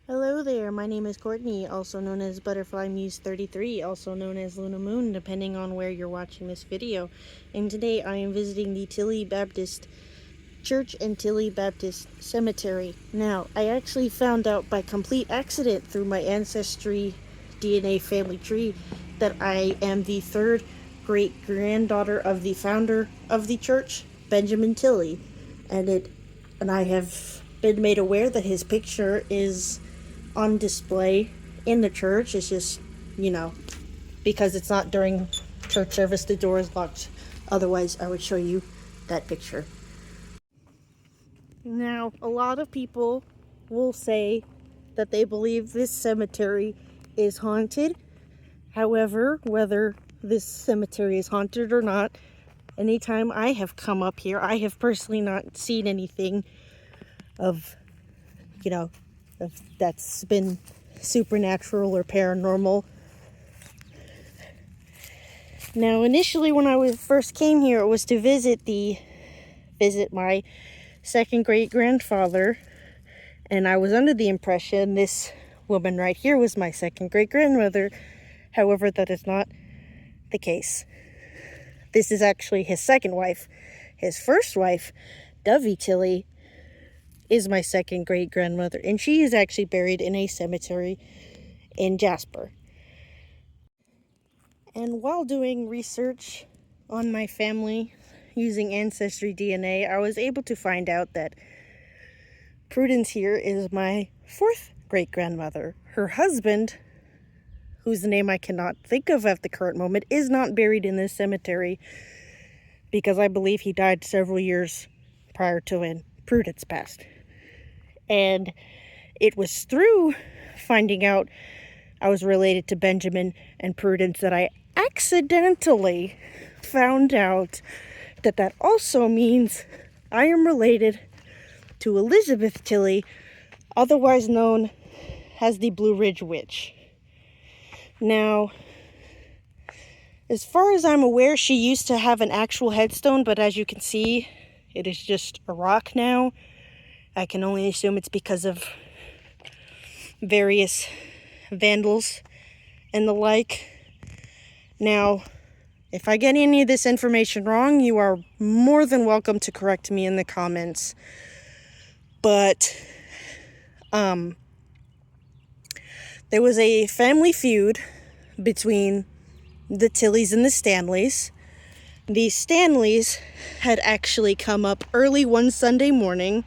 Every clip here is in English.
Hello there, my name is Courtney, also known as Butterfly Muse 33, also known as Luna Moon, depending on where you're watching this video. And today I am visiting the Tilley Baptist Church and Tilley Baptist Cemetery. Now, I actually found out by complete accident through my ancestry DNA family tree that I am the third great-granddaughter of the founder of the church, Benjamin Tilley. And I have been made aware that his picture is on display in the church. It's just, because it's not during church service, the door is locked. Otherwise, I would show you that picture. Now, a lot of people will say that they believe this cemetery is haunted. However, whether this cemetery is haunted or not, anytime I have come up here, I have personally not seen anything of that's been supernatural or paranormal. Now, initially when I first came here, it was to visit my second great grandfather, and I was under the impression this woman right here was my second great grandmother. However, that is not the case. This is actually his second wife. His first wife, Dovey Tilley, is my second great grandmother, and she is actually buried in a cemetery in Jasper. And while doing research on my family using ancestry DNA, I was able to find out that Prudence here is my fourth great grandmother. Her husband, whose name I cannot think of at the current moment, is not buried in this cemetery because I believe he died several years prior to when Prudence passed. And it was through finding out I was related to Benjamin and Prudence that I accidentally found out that also means I am related to Elizabeth Tilley, otherwise known as the Blue Ridge Witch. Now, as far as I'm aware, she used to have an actual headstone, but as you can see, it is just a rock now. I can only assume it's because of various vandals and the like. Now, if I get any of this information wrong, you are more than welcome to correct me in the comments. But there was a family feud between the Tilleys and the Stanleys. The Stanleys had actually come up early one Sunday morning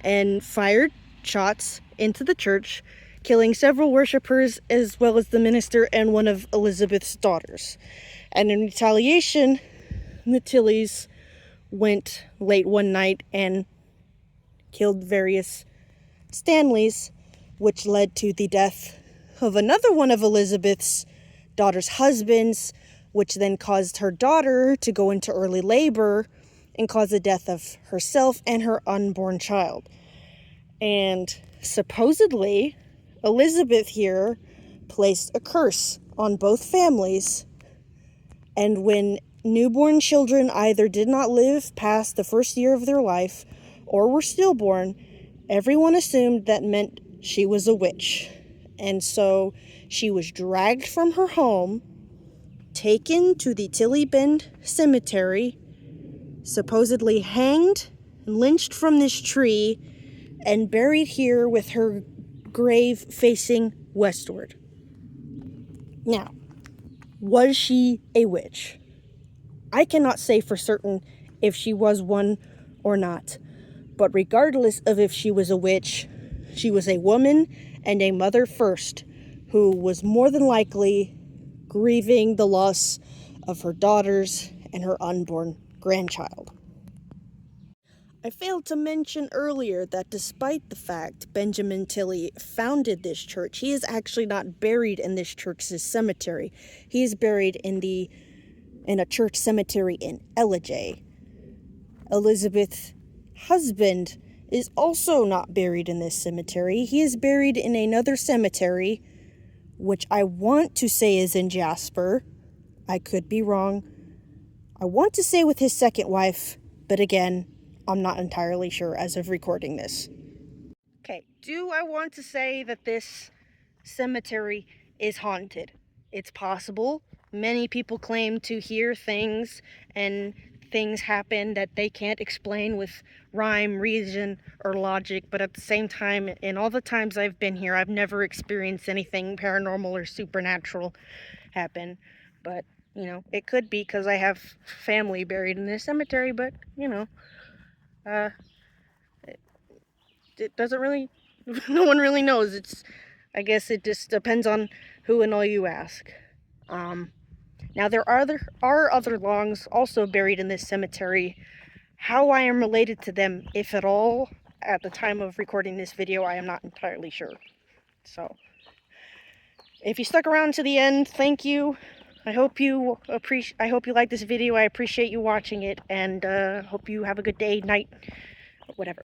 and fired shots into the church, killing several worshipers as well as the minister and one of Elizabeth's daughters. And in retaliation, the Tilleys went late one night and killed various Stanleys, which led to the death of another one of Elizabeth's daughter's husbands, which then caused her daughter to go into early labor and cause the death of herself and her unborn child. And supposedly, Elizabeth here placed a curse on both families, and when newborn children either did not live past the first year of their life or were stillborn, everyone assumed that meant she was a witch. And so she was dragged from her home, taken to the Tilley Bend Cemetery, supposedly hanged and lynched from this tree, and buried here with her grave facing westward. Now, was she a witch? I cannot say for certain if she was one or not, but regardless of if she was a witch, she was a woman and a mother first, who was more than likely grieving the loss of her daughters and her unborn grandchild. I failed to mention earlier that despite the fact Benjamin Tilley founded this church, he is actually not buried in this church's cemetery. He is buried in a church cemetery in Ellijay. Elizabeth's husband is also not buried in this cemetery. He is buried in another cemetery, which I want to say is in Jasper. I could be wrong. I want to say with his second wife, but again, I'm not entirely sure as of recording this. Okay, do I want to say that this cemetery is haunted? It's possible. Many people claim to hear things, and things happen that they can't explain with rhyme, reason, or logic, but at the same time, in all the times I've been here, I've never experienced anything paranormal or supernatural happen. But, it could be because I have family buried in this cemetery, but, uh, it doesn't really, no one really knows. I guess it just depends on who and all you ask. Now there are other longs also buried in this cemetery. How I am related to them, if at all, at the time of recording this video, I am not entirely sure. So, if you stuck around to the end, thank you. I hope you like this video. I appreciate you watching it, and hope you have a good day, night, whatever.